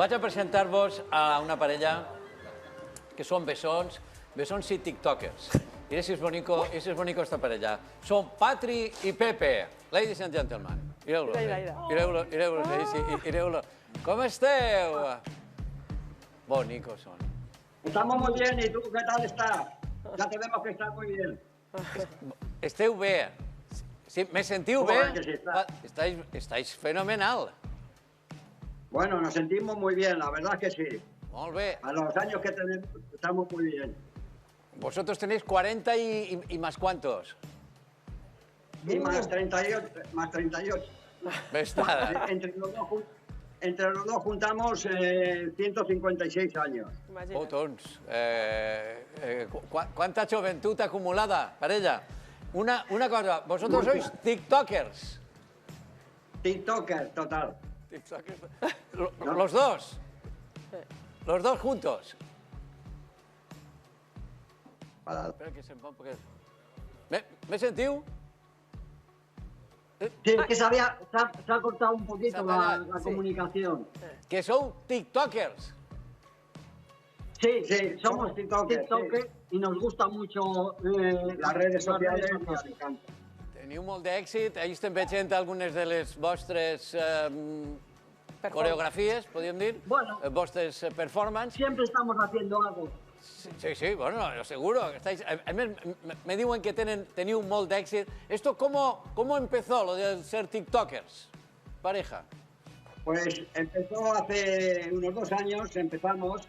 Vaig a presentar-vos a una parella que són bessons i tiktokers. Mira si és bonico esta parella. Són Patri i Pepe. Ladies and gentlemen. Mireu-lo. Com esteu? Bonicos son. Estamos muy bien, ¿y tú qué tal estás? Ya te vemos que estás muy bien. Esteu bé. Sí, ¿me sentiu bé? Que sí está. Estáis fenomenal. Bueno, nos sentimos muy bien, la verdad que sí. Molt bé. A los años que tenemos, estamos muy bien. Vosotros tenéis 40 y más cuántos. Y más 38. Bestada. Entre los dos juntamos 156 años. Botons. ¿Cuánta juventud acumulada, parella? Una cosa, vosotros sois tiktokers. TikTokers, total. Los dos. Los dos juntos. Espera que se ponga porque... ¿Me sentiu? Sí, es que se ha cortado un poquito la comunicación. Que sou tiktokers. Sí, somos tiktokers y nos gusta mucho las redes sociales. Nos encanta. Teniu molt d'èxit, ahí estem veient algunes de les vostres coreografies, podríem dir, vostres performances. Siempre estamos haciendo algo. Sí, bueno, lo seguro. A mí me diuen que teniu molt d'èxit. ¿Esto cómo empezó lo de ser tiktokers, pareja? Pues empezó hace unos 2 años, empezamos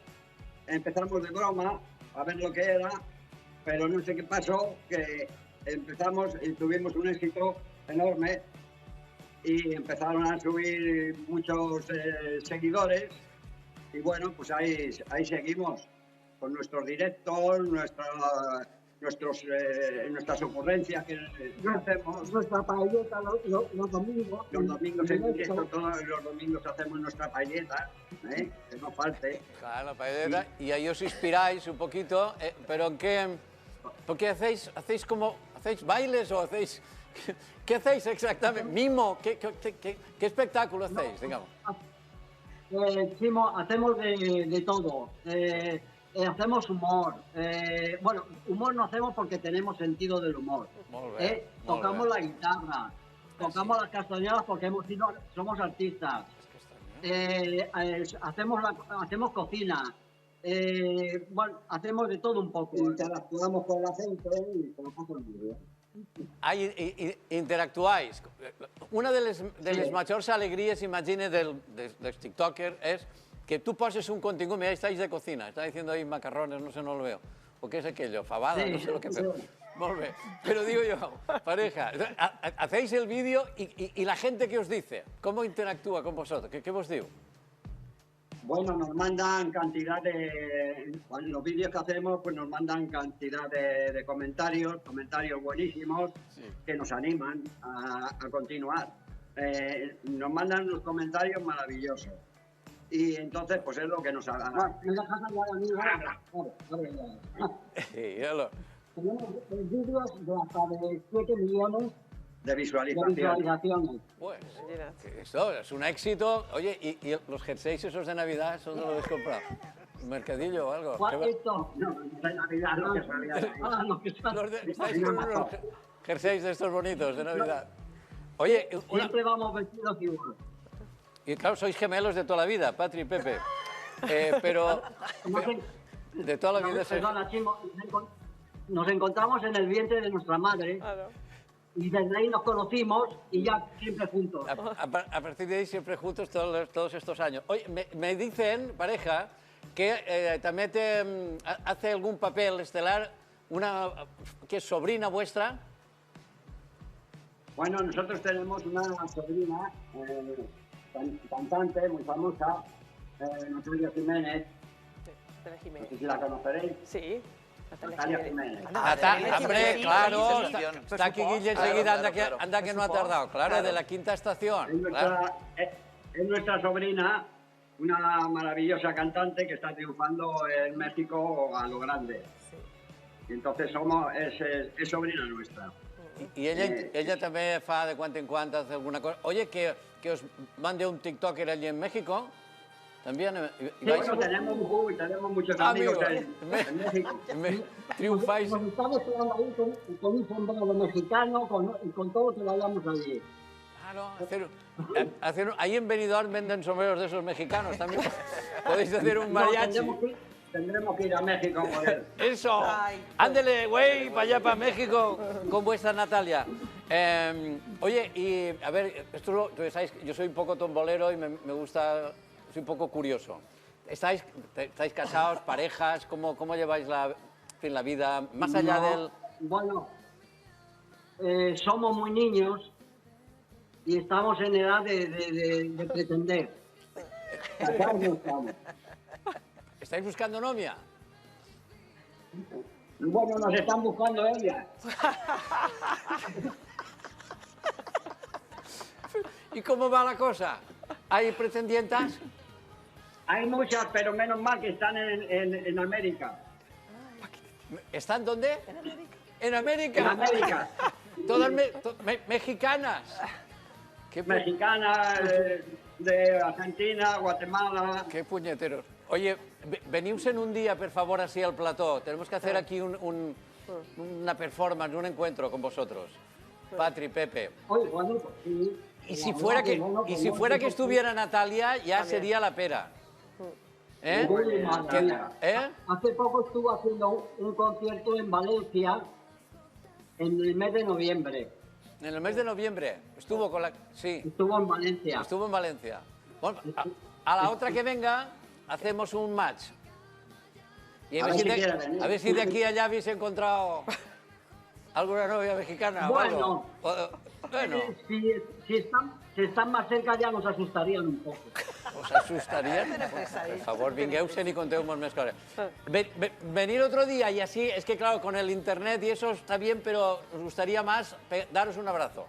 de broma a ver lo que era, pero no sé qué pasó, que empezamos y tuvimos un éxito enorme y empezaron a subir muchos seguidores y bueno, pues ahí seguimos con nuestros directos, nuestras ocurrencias que hacemos. Nuestra paelleta los domingos. Los domingos en directo, todos los domingos hacemos nuestra paelleta, que no falte. Claro, la paelleta, y ahí os inspiráis un poquito, pero ¿en qué? Porque hacéis bailes o hacéis... ¿Qué hacéis exactamente? ¿Mimo? ¿Qué espectáculo hacéis, digamos? Hacemos de todo. Hacemos humor. Bueno, humor no hacemos porque tenemos sentido del humor. Tocamos la guitarra, tocamos las castañuelas porque somos artistas. Hacemos cocina. Bueno, hacemos de todo un poco. Interactuamos con la gente y con el vídeo. Interactuáis. Una de les majors alegries, imagine, dels tiktokers és que tú poses un contingut, mira, estáis de cocina, está diciendo ahí macarrones, no sé, no lo veo. ¿O qué es aquello? Fabada, no sé lo que veo. Molt bé. Pero digo yo, pareja, hacéis el vídeo y la gente ¿qué os dice? ¿Cómo interactúa con vosotros? ¿Qué vos digo? Bueno, nos mandan cantidad de... Los vídeos que hacemos, pues nos mandan cantidad de comentarios buenísimos, que nos animan a continuar. Nos mandan unos comentarios maravillosos. Y entonces, pues es lo que nos haga. Tenemos vídeos de hasta de 7 millones de visualizaciones. Pues, esto es un éxito. Oye, ¿y los jerseys esos de Navidad, esos no los habéis comprado? ¿Un mercadillo o algo? ¿Cuál esto? No, de Navidad, lo que sabía. Estáis con unos jerseys de estos bonitos de Navidad. Oye, siempre vamos vestidos igual. Y claro, sois gemelos de toda la vida, Patri y Pepe. Pero de toda la vida... Perdona, Chimo, nos encontramos en el vientre de nuestra madre. Claro. Y desde ahí nos conocimos y ya siempre juntos. A partir de ahí siempre juntos todos estos años. Oye, me dicen, pareja, que también hace algún papel estelar una que es sobrina vuestra. Bueno, nosotros tenemos una sobrina cantante muy famosa, Natalia Jiménez. No sé si la conoceréis. Sí. Natalia Jiménez. Hombre, claro, está aquí Guille enseguida, anda que no ha tardado, claro, de la Quinta Estación. Es nuestra sobrina, una maravillosa cantante que está triunfando en México a lo grande. Y entonces es sobrina nuestra. Y ella también fa de cuando en cuando hace alguna cosa. Oye, que os mande un TikToker allí en México. También Sí, bueno, tenemos muchos amigos en México. Triunfáis. Nos estamos quedando ahí con un sombrero mexicano y con todo que vayamos allí. Claro, ahí en Benidorm venden sombreros de esos mexicanos también. Podéis hacer un mariachi. Tendremos que ir a México por él. Eso. Ándele, güey, para allá, para México, con vuestra Natalia. Oye, y a ver, tú sabéis, yo soy un poco tombolero y me gusta, soy un poco curioso. ¿Estáis casados, parejas? ¿Cómo lleváis la vida más allá del...? Bueno, somos muy niños y estamos en edad de pretender. Casados no estamos. ¿Estáis buscando novia? Bueno, nos están buscando ellas. ¿Y cómo va la cosa? ¿Hay pretendientas? Hay muchas, pero menos mal que están en América. ¿Están dónde? En América. En América. Todas mexicanas. Mexicanas, de Argentina, Guatemala. Qué puñeteros. Oye, venius en un día, por favor, así al plató. Tenemos que hacer aquí una performance, un encuentro con vosotros. Patri, Pepe. Oye, bueno, sí. Y si fuera que estuviera Natalia, ya sería la pera. ¿Eh? Hace poco estuvo haciendo un concierto en Valencia en el mes de noviembre. En el mes de noviembre estuvo con la... Sí. Estuvo en Valencia. Estuvo en Valencia. Bueno, a la otra que venga, hacemos un match. Y a ver si de aquí a allá habéis encontrado alguna novia mexicana. Bueno, bueno. Si están más cerca ya nos asustarían un poco. ¿Os asustarían? Por favor, vingueu-se'n y conteu-nos més coses. Venir otro día y así, es que claro, con el internet y eso está bien, pero nos gustaría más daros un abrazo.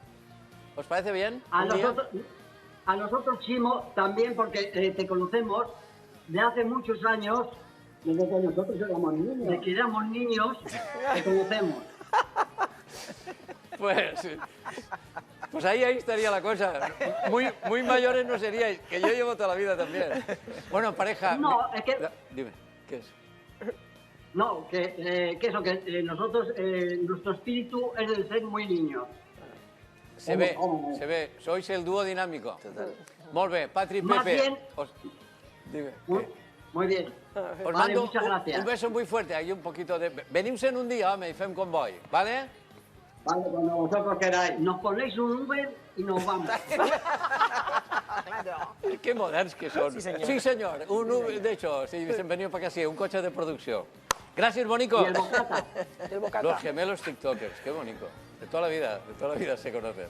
¿Os parece bien? A nosotros, Chimo, también porque te conocemos de hace muchos años, desde que nosotros éramos niños. Desde que éramos niños, te conocemos. Pues ahí estaría la cosa. Muy mayores no seríais, que yo llevo toda la vida también. Bueno, pareja... No, es que... Dime, ¿qué es? No, que eso, que nosotros, nuestro espíritu es el ser muy niños. Se ve. Sois el dúo dinámico. Molt bé, Patri, Pepe. Más bien... Dime. Muy bien. Os mando un beso muy fuerte. Hay un poquito de... Venims en un día, home, y fem convoy, ¿vale? Vale, cuando vosotros queráis. Nos ponéis un Uber y nos vamos. Claro. Qué moderns que son. Sí, señor. Un Uber, de hecho, sí, se han venido para acá, sí, un coche de producción. Gracias, Bonico. Y el bocata. Los gemelos tiktokers, qué bonito. De toda la vida se conocen.